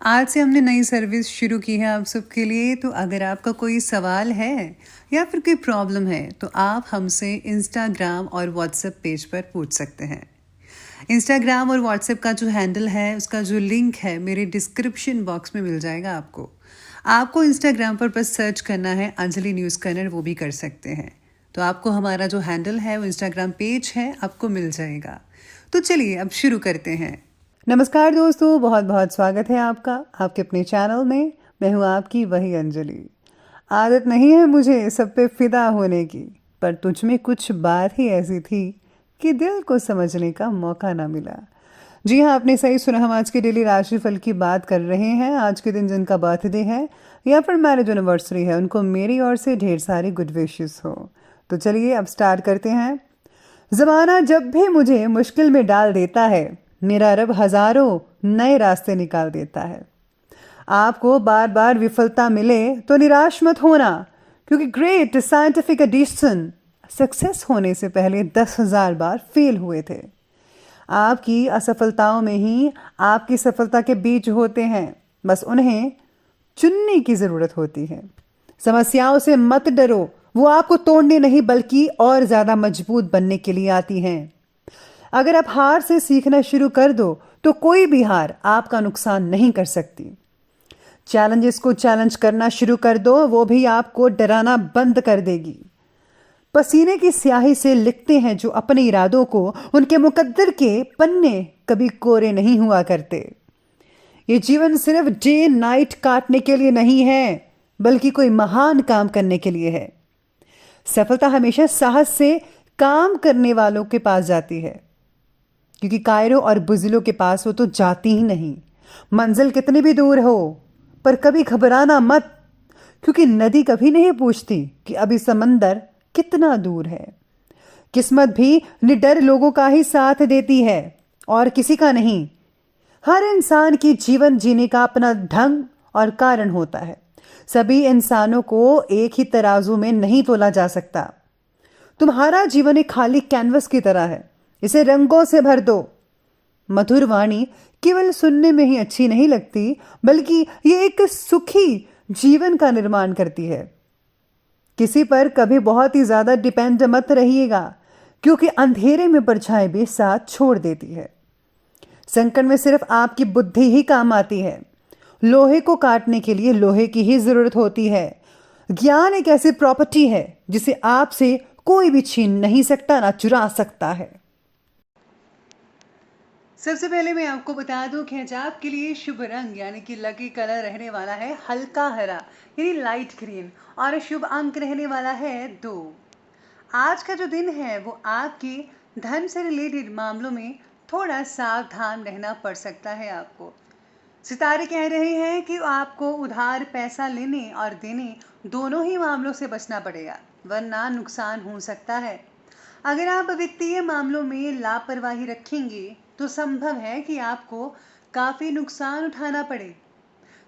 आज से हमने नई सर्विस शुरू की है आप सबके लिए। तो अगर आपका कोई सवाल है या फिर कोई प्रॉब्लम है तो आप हमसे इंस्टाग्राम और व्हाट्सएप पेज पर पूछ सकते हैं। इंस्टाग्राम और व्हाट्सएप का जो हैंडल है उसका जो लिंक है मेरे डिस्क्रिप्शन बॉक्स में मिल जाएगा आपको। आपको इंस्टाग्राम पर बस सर्च करना है अंजलि न्यूज़ कन्नड़, वो भी कर सकते हैं। तो आपको हमारा जो हैंडल है वो इंस्टाग्राम पेज है आपको मिल जाएगा। तो चलिए अब शुरू करते हैं। नमस्कार दोस्तों, बहुत बहुत स्वागत है आपका आपके अपने चैनल में। मैं हूँ आपकी वही अंजलि। आदत नहीं है मुझे सब पे फिदा होने की, पर तुझ में कुछ बात ही ऐसी थी कि दिल को समझने का मौका ना मिला। जी हाँ, आपने सही सुना। हम आज के डेली राशिफल की बात कर रहे हैं। आज के दिन जिनका बर्थडे है या फिर मैरिज एनिवर्सरी है उनको मेरी ओर से ढेर सारी गुड विशेस हो। तो चलिए अब स्टार्ट करते हैं। ज़माना जब भी मुझे मुश्किल में डाल देता है, मेरा रब हज़ारों नए रास्ते निकाल देता है। आपको बार बार विफलता मिले तो निराश मत होना, क्योंकि ग्रेट साइंटिफिक एडिशन सक्सेस होने से पहले 10,000 बार फेल हुए थे। आपकी असफलताओं में ही आपकी सफलता के बीज होते हैं, बस उन्हें चुनने की ज़रूरत होती है। समस्याओं से मत डरो, वो आपको तोड़ने नहीं बल्कि और ज़्यादा मजबूत बनने के लिए आती हैं। अगर आप हार से सीखना शुरू कर दो तो कोई भी हार आपका नुकसान नहीं कर सकती। चैलेंजेस को चैलेंज करना शुरू कर दो, वो भी आपको डराना बंद कर देगी। पसीने की स्याही से लिखते हैं जो अपने इरादों को, उनके मुकद्दर के पन्ने कभी कोरे नहीं हुआ करते। ये जीवन सिर्फ डे नाइट काटने के लिए नहीं है, बल्कि कोई महान काम करने के लिए है। सफलता हमेशा साहस से काम करने वालों के पास जाती है, क्योंकि कायरों और बुज़िलों के पास वो तो जाती ही नहीं। मंजिल कितनी भी दूर हो, पर कभी घबराना मत, क्योंकि नदी कभी नहीं पूछती कि अभी समंदर कितना दूर है। किस्मत भी निडर लोगों का ही साथ देती है और किसी का नहीं। हर इंसान की जीवन जीने का अपना ढंग और कारण होता है। सभी इंसानों को एक ही तराजू में नहीं तोला जा सकता। तुम्हारा जीवन एक खाली कैनवस की तरह है, इसे रंगों से भर दो। मधुर वाणी केवल सुनने में ही अच्छी नहीं लगती, बल्कि ये एक सुखी जीवन का निर्माण करती है। किसी पर कभी बहुत ही ज्यादा डिपेंड मत रहिएगा, क्योंकि अंधेरे में परछाई भी साथ छोड़ देती है। संकट में सिर्फ आपकी बुद्धि ही काम आती है। लोहे को काटने के लिए लोहे की ही जरूरत होती है। ज्ञान एक ऐसी प्रॉपर्टी है जिसे आपसे कोई भी छीन नहीं सकता, ना चुरा सकता है। सबसे पहले मैं आपको बता दूं कि आज आपके लिए शुभ रंग यानी कि लकी कलर रहने वाला है हल्का हरा यानी लाइट ग्रीन, और शुभ अंक रहने वाला है 2। आज का जो दिन है वो आपके धन से रिलेटेड मामलों में थोड़ा सावधान रहना पड़ सकता है आपको। सितारे कह रहे हैं कि आपको उधार पैसा लेने और देने दोनों ही मामलों से बचना पड़ेगा, वरना नुकसान हो सकता है। अगर आप वित्तीय मामलों में लापरवाही रखेंगे तो संभव है कि आपको काफ़ी नुकसान उठाना पड़े।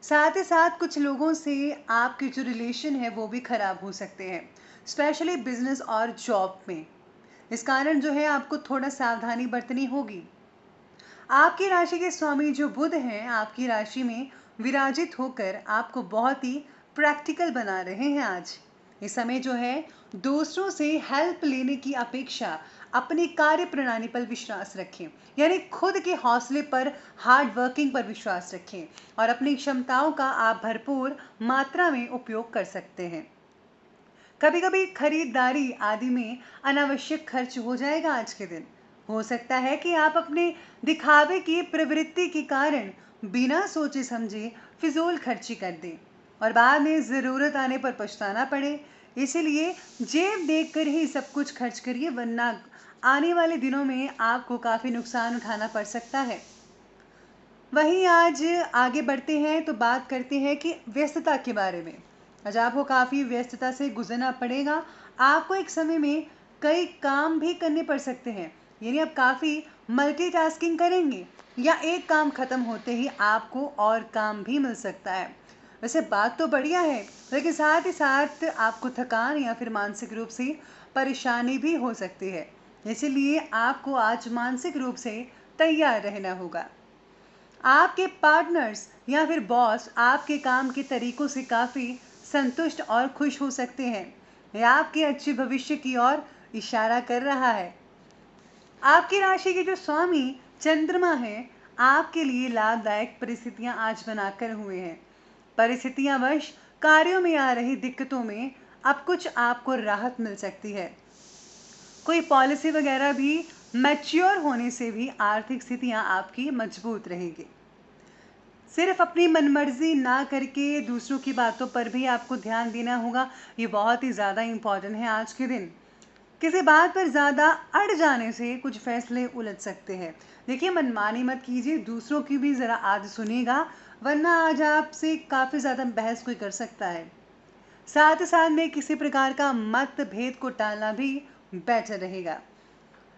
साथ ही साथ कुछ लोगों से आपके जो रिलेशन है वो भी खराब हो सकते हैं, स्पेशली बिजनेस और जॉब में। इस कारण जो है आपको थोड़ा सावधानी बरतनी होगी। आपकी राशि के स्वामी जो बुध हैं आपकी राशि में विराजित होकर आपको बहुत ही प्रैक्टिकल बना रहे हैं। आज इस समय जो है दूसरों से हेल्प लेने की अपेक्षा अपनी कार्य प्रणाली पर विश्वास रखें, यानी खुद के हौसले पर, हार्ड वर्किंग पर विश्वास रखें और अपनी क्षमताओं का आप भरपूर मात्रा में उपयोग कर सकते हैं। कभी कभी खरीदारी आदि में अनावश्यक खर्च हो जाएगा। आज के दिन हो सकता है कि आप अपने दिखावे की प्रवृत्ति के कारण बिना सोचे समझे फिजूल खर्ची कर दें और बाद में ज़रूरत आने पर पछताना पड़े। इसीलिए जेब देखकर ही सब कुछ खर्च करिए, वरना आने वाले दिनों में आपको काफ़ी नुकसान उठाना पड़ सकता है। वहीं आज आगे बढ़ते हैं तो बात करते हैं कि व्यस्तता के बारे में। आज आपको काफ़ी व्यस्तता से गुजरना पड़ेगा। आपको एक समय में कई काम भी करने पड़ सकते हैं, यानी आप काफ़ी मल्टीटास्किंग करेंगे या एक काम ख़त्म होते ही आपको और काम भी मिल सकता है। वैसे बात तो बढ़िया है, लेकिन साथ ही साथ आपको थकान या फिर मानसिक रूप से परेशानी भी हो सकती है। इसीलिए आपको आज मानसिक रूप से तैयार रहना होगा। आपके पार्टनर्स या फिर बॉस आपके काम के तरीकों से काफ़ी संतुष्ट और खुश हो सकते हैं या आपके अच्छे भविष्य की ओर इशारा कर रहा है। आपकी राशि के जो स्वामी चंद्रमा है, आपके लिए लाभदायक परिस्थितियां आज बनाकर हुए हैं। परिस्थितियां वश कार्यों में आ रही दिक्कतों में अब कुछ आपको राहत मिल सकती है। कोई पॉलिसी वगैरह भी मैच्योर होने से भी आर्थिक स्थितियां आपकी मजबूत रहेगी। सिर्फ अपनी मनमर्जी ना करके दूसरों की बातों पर भी आपको ध्यान देना होगा। ये बहुत ही ज़्यादा इम्पॉर्टेंट है आज के दिन। किसी बात पर ज़्यादा अड़ जाने से कुछ फैसले उलझ सकते हैं। देखिए, मनमानी मत कीजिए, दूसरों की भी ज़रा आज सुनिएगा, वरना आज आपसे काफ़ी ज़्यादा बहस कोई कर सकता है। साथ ही साथ में किसी प्रकार का मतभेद को टालना भी बेटर रहेगा।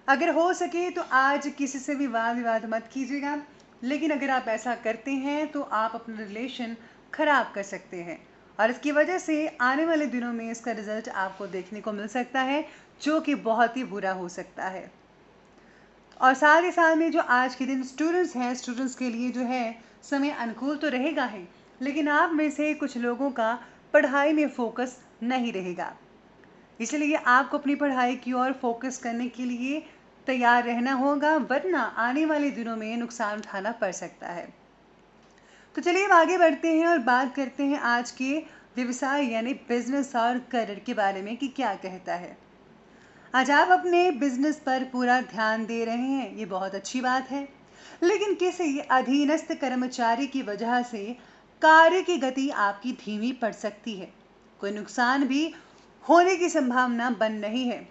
अगर हो सके तो आज किसी से भी वाद विवाद मत कीजिएगा, लेकिन अगर आप ऐसा करते हैं तो आप अपना रिलेशन खराब कर सकते हैं और इसकी वजह से आने वाले दिनों में इसका रिजल्ट आपको देखने को मिल सकता है, जो कि बहुत ही बुरा हो सकता है। और साथ ही साथ में जो आज के दिन स्टूडेंट्स हैं, स्टूडेंट्स के लिए जो है समय अनुकूल तो रहेगा ही, लेकिन आप में से कुछ लोगों का पढ़ाई में फोकस नहीं रहेगा। इसलिए आपको अपनी पढ़ाई की ओर फोकस करने के लिए तैयार रहना होगा, वरना आने वाले दिनों में नुकसान उठाना पड़ सकता है। तो चलिए अब आगे बढ़ते हैं और बात करते हैं आज के व्यवसाय यानी बिजनेस और करियर के बारे में कि क्या कहता है। आज आप अपने बिजनेस पर पूरा ध्यान दे रहे हैं, ये बहुत अच्छी बात है, लेकिन किसी अधीनस्थ कर्मचारी की वजह से कार्य की गति आपकी धीमी पड़ सकती है। कोई नुकसान भी होने की संभावना बन रही है।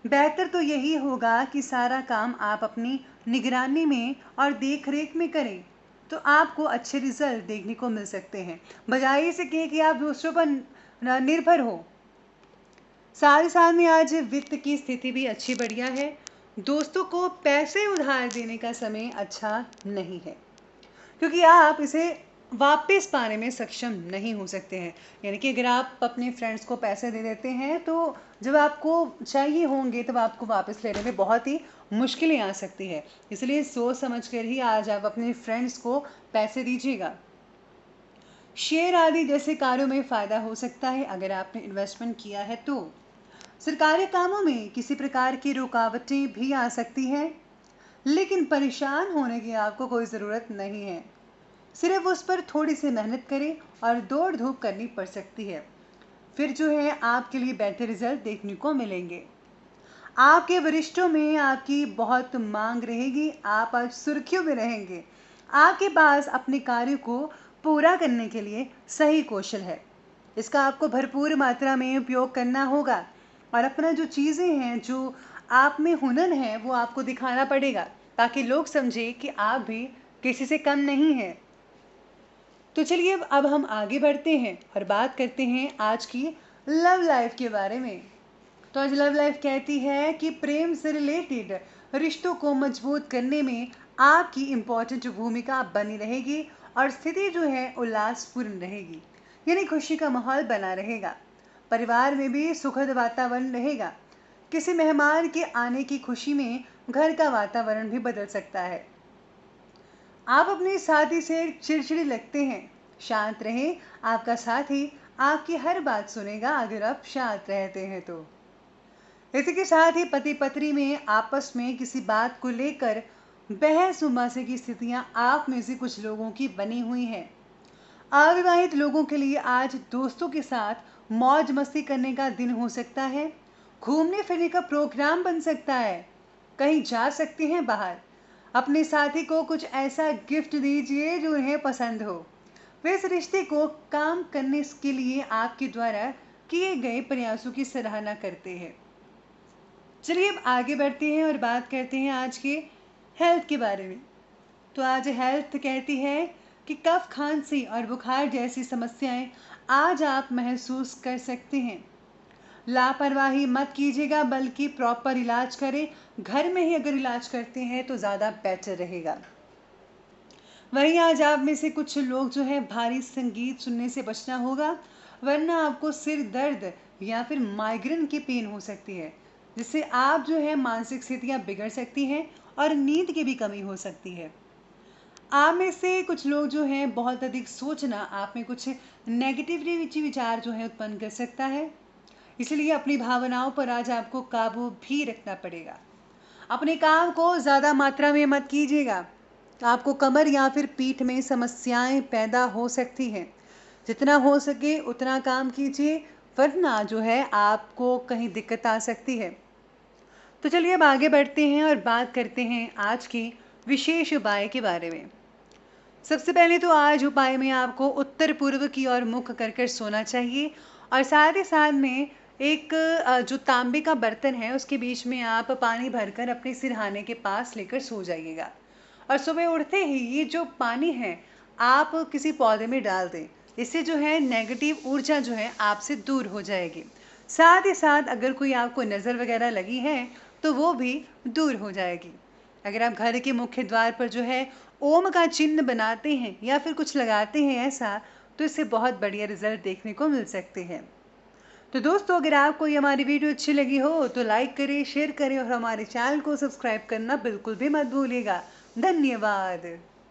बेहतर तो यही होगा कि सारा काम आप अपनी निगरानी में और देखरेख में करें, तो आपको अच्छे रिजल्ट देखने को मिल सकते हैं, बजाय इसे कहें कि आप दूसरों पर निर्भर हो। साथ ही साथ में आज वित्त की स्थिति भी अच्छी बढ़िया है। दोस्तों को पैसे उधार देने का समय अच्छा नहीं है, क्योंकि आप इसे वापस पाने में सक्षम नहीं हो सकते हैं। यानी कि अगर आप अपने फ्रेंड्स को पैसे दे देते हैं तो जब आपको चाहिए होंगे तब आपको वापस लेने में बहुत ही मुश्किलें आ सकती है। इसलिए सोच समझ कर ही आज आप अपने फ्रेंड्स को पैसे दीजिएगा। शेयर आदि जैसे कार्यों में फ़ायदा हो सकता है अगर आपने इन्वेस्टमेंट किया है तो। सरकारी कामों में किसी प्रकार की रुकावटें भी आ सकती हैं, लेकिन परेशान होने की आपको कोई ज़रूरत नहीं है। सिर्फ उस पर थोड़ी सी मेहनत करें और दौड़ धूप करनी पड़ सकती है, फिर जो है आपके लिए बेहतर रिजल्ट देखने को मिलेंगे। आपके वरिष्ठों में आपकी बहुत मांग रहेगी, आप आज सुर्खियों में रहेंगे। आपके पास अपने कार्य को पूरा करने के लिए सही कौशल है, इसका आपको भरपूर मात्रा में उपयोग करना होगा और अपना जो चीज़ें हैं, जो आप में हुनर है, वो आपको दिखाना पड़ेगा, ताकि लोग समझें कि आप भी किसी से कम नहीं हैं। तो चलिए अब हम आगे बढ़ते हैं और बात करते हैं आज की लव लाइफ के बारे में। तो आज लव लाइफ कहती है कि प्रेम से रिलेटेड रिश्तों को मजबूत करने में आपकी इम्पोर्टेंट भूमिका बनी रहेगी और स्थिति जो है उल्लासपूर्ण रहेगी, यानी खुशी का माहौल बना रहेगा। परिवार में भी सुखद वातावरण रहेगा। किसी मेहमान के आने की खुशी में घर का वातावरण भी बदल सकता है। आप अपने साथी से चिड़चिड़े लगते हैं, शांत रहें, आपका साथी आपकी हर बात सुनेगा अगर आप शांत रहते हैं तो। इसी के साथ ही पति पत्नी में आपस में किसी बात को लेकर बहस मुबासे की स्थितियां आप में से कुछ लोगों की बनी हुई हैं। अविवाहित लोगों के लिए आज दोस्तों के साथ मौज मस्ती करने का दिन हो सकता है। घूमने फिरने का प्रोग्राम बन सकता है, कहीं जा सकते हैं बाहर। अपने साथी को कुछ ऐसा गिफ्ट दीजिए जो उन्हें पसंद हो। वे इस रिश्ते को काम करने के लिए आपके द्वारा किए गए प्रयासों की सराहना करते हैं। चलिए अब आगे बढ़ते हैं और बात करते हैं आज के हेल्थ के बारे में। तो आज हेल्थ कहती है कि कफ, खांसी और बुखार जैसी समस्याएं आज आप महसूस कर सकते हैं। लापरवाही मत कीजिएगा, बल्कि प्रॉपर इलाज करें। घर में ही अगर इलाज करते हैं तो ज़्यादा बेटर रहेगा। वहीं आज आप में से कुछ लोग जो है भारी संगीत सुनने से बचना होगा, वरना आपको सिर दर्द या फिर माइग्रेन की पेन हो सकती है, जिससे आप जो है मानसिक स्थितियाँ बिगड़ सकती हैं और नींद की भी कमी हो सकती है। आप में से कुछ लोग जो हैं बहुत अधिक सोचना आप में कुछ नेगेटिविटी विचार जो है उत्पन्न कर सकता है। इसलिए अपनी भावनाओं पर आज आपको काबू भी रखना पड़ेगा। अपने काम को ज़्यादा मात्रा में मत कीजिएगा। आपको कमर या फिर पीठ में समस्याएं पैदा हो सकती हैं। जितना हो सके उतना काम कीजिए, वरना जो है आपको कहीं दिक्कत आ सकती है। तो चलिए अब आगे बढ़ते हैं और बात करते हैं आज की विशेष उपाय के बारे में। सबसे पहले तो आज उपाय में आपको उत्तर पूर्व की ओर मुख कर कर सोना चाहिए और साथ ही साथ में एक जो तांबे का बर्तन है उसके बीच में आप पानी भरकर अपने सिरहाने के पास लेकर सो जाइएगा। और सुबह उठते ही ये जो पानी है आप किसी पौधे में डाल दें। इससे जो है नेगेटिव ऊर्जा जो है आपसे दूर हो जाएगी। साथ ही साथ अगर कोई आपको नज़र वगैरह लगी है तो वो भी दूर हो जाएगी। अगर आप घर के मुख्य द्वार पर जो है ओम का चिन्ह बनाते हैं या फिर कुछ लगाते हैं ऐसा, तो इससे बहुत बढ़िया रिजल्ट देखने को मिल सकते हैं। तो दोस्तों, अगर आपको ये हमारी वीडियो अच्छी लगी हो तो लाइक करें, शेयर करें और हमारे चैनल को सब्सक्राइब करना बिल्कुल भी मत भूलिएगा। धन्यवाद।